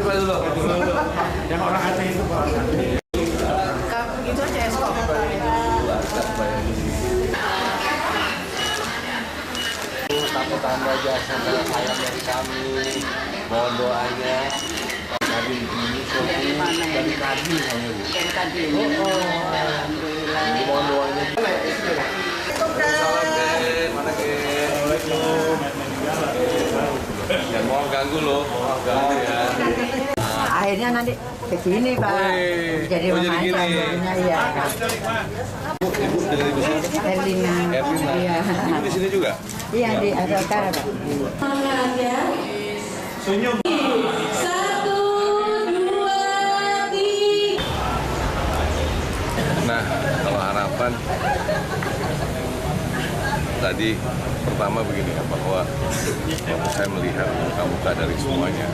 Yang orang Aceh itu orang Aceh. Itu aja es kopi. Tambah jasa ayam dari kami, mohon doanya. Kadin ini sopi dari Kadin hanya Bu. Dari Kadin. Alhamdulillah. Mohon doanya. Salam deh, mana ke? Jangan mau ganggu loh, mau ganggu ya. Akhirnya nanti begini Pak. Jadi jadi gini. Iya. Ibu dari mana? Erlina. Erlina. Iya. Ibu di sini juga? Iya di Adokar Pak. Senyum. Nah, kalau harapan tadi pertama begini ya, bahwa waktu saya melihat muka-muka dari semuanya,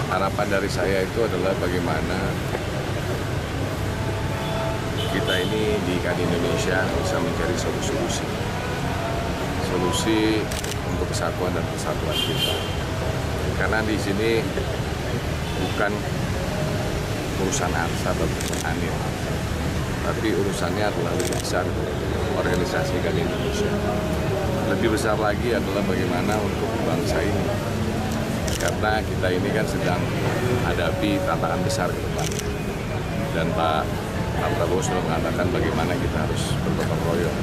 harapan dari saya itu adalah bagaimana kita ini di Kadin Indonesia bisa mencari solusi untuk kesatuan dan persatuan kita. Karena di sini bukan urusan Arsa atau urusan Anil, tapi urusannya adalah lebih besar organisasi Kadin Indonesia. Lebih besar lagi adalah bagaimana untuk bangsa ini. Karena kita ini kan sedang hadapi tantangan besar ke depan. Dan Pak Prabowo sudah mengatakan bagaimana kita harus bergotong royong.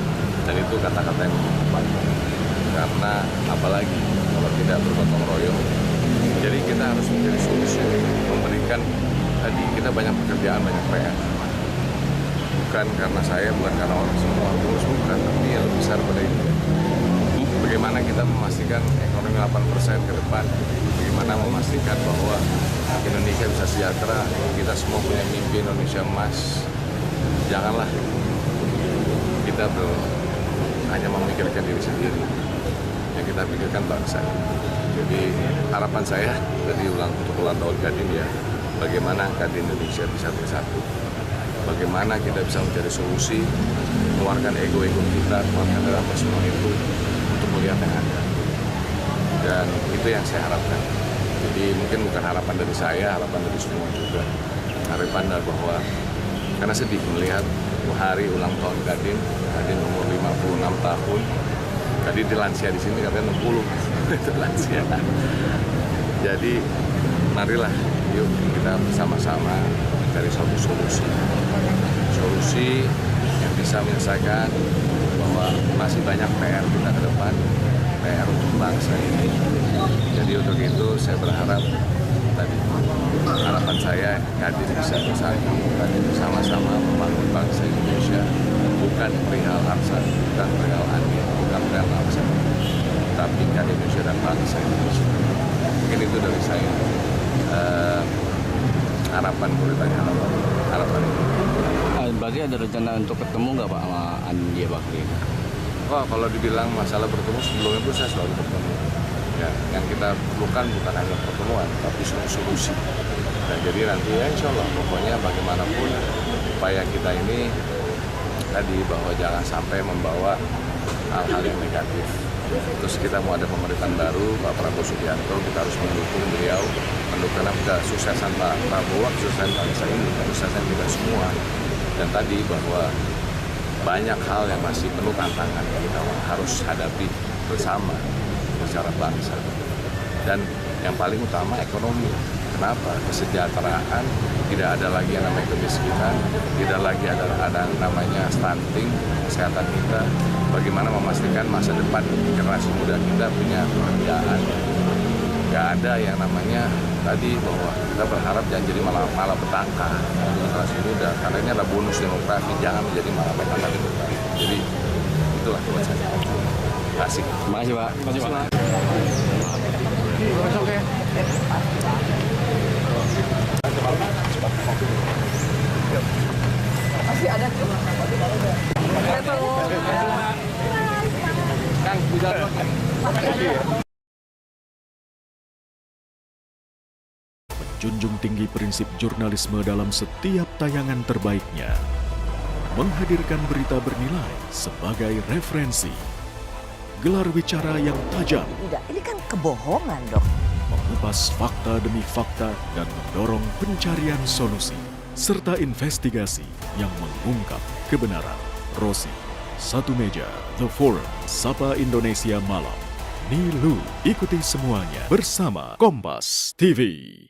Dan itu kata-kata yang tepat. Karena apalagi kalau tidak bergotong royong, jadi kita harus menjadi solusi, memberikan tadi kita banyak pekerjaan, banyak PR. Bukan karena saya, bukan karena orang semua pengurus, bukan, tapi yang lebih besar pada itu. Bagaimana kita memastikan ekonomi 8% ke depan, bagaimana memastikan bahwa Indonesia bisa sejahtera, kita semua punya mimpi Indonesia emas. Janganlah kita hanya memikirkan diri sendiri, yang kita pikirkan bangsa. Jadi harapan saya tadi untuk ulang tahun Kadin ya, bagaimana Kadin Indonesia bisa bersatu. Bagaimana kita bisa mencari solusi, mengeluarkan ego-ego kita, mengeluarkan apa semua itu untuk melihat yang ada. Dan itu yang saya harapkan. Jadi mungkin bukan harapan dari saya, harapan dari semua juga. Harapan bahwa, karena sedih melihat hari ulang tahun Kadin umur 56 tahun. Kadin di lansia di sini katanya 60, itu lansia. Jadi marilah, yuk kita bersama-sama mencari suatu solusi yang bisa menyelesaikan bahwa masih banyak PR kita ke depan, PR untuk bangsa ini. Jadi untuk itu saya berharap tadi harapan saya Kadin bisa bersatu, Kadin bersama-sama membangun bangsa Indonesia, bukan perihal Arsa, bukan perihal Anil, bukan perihal Arsa, tapi Kadin Indonesia dan bangsa Indonesia. Mungkin itu dari saya. Harapan kulitannya harapan itu. Berarti ada rencana untuk ketemu nggak Pak sama Andi Bakri? Wah, kalau dibilang masalah bertemu sebelumnya pun saya selalu bertemu. Ya, yang kita perlukan bukan hanya pertemuan, tapi solusi. Nah, jadi nanti ya insya Allah pokoknya bagaimanapun upaya kita ini tadi bahwa jangan sampai membawa hal-hal yang negatif. Terus kita mau ada pemerintahan baru, Pak Prabowo Subianto, kita harus mendukung beliau, mendukung kesuksesan Pak Prabowo, kesuksesan bangsa ini, kesuksesan kita semua. Dan tadi bahwa banyak hal yang masih penuh tantangan yang kita harus hadapi bersama secara bangsa. Dan yang paling utama ekonomi. Kenapa? Kesejahteraan, tidak ada lagi yang namanya kemiskinan, tidak lagi ada namanya stunting, kesehatan kita. Bagaimana memastikan masa depan generasi muda kita punya pekerjaan. Gak ada yang namanya tadi bahwa kita berharap jangan jadi malapetaka generasi muda, karena ini adalah bonus demografi, jangan menjadi malapetaka demografi. Jadi itulah buat saya. Terima kasih. Terima kasih Pak. Terima kasih Pak. Oke. Masih ada tuh. Kang, bisa. Menjunjung tinggi prinsip jurnalisme dalam setiap tayangan terbaiknya. Menghadirkan berita bernilai sebagai referensi. Gelar bicara yang tajam. Tidak, ini kan kebohongan dong. mengupas fakta demi fakta dan mendorong pencarian solusi, serta investigasi yang mengungkap kebenaran. Rosi, Satu Meja, The Forum, Sapa Indonesia Malam. Nilu, ikuti semuanya bersama Kompas TV.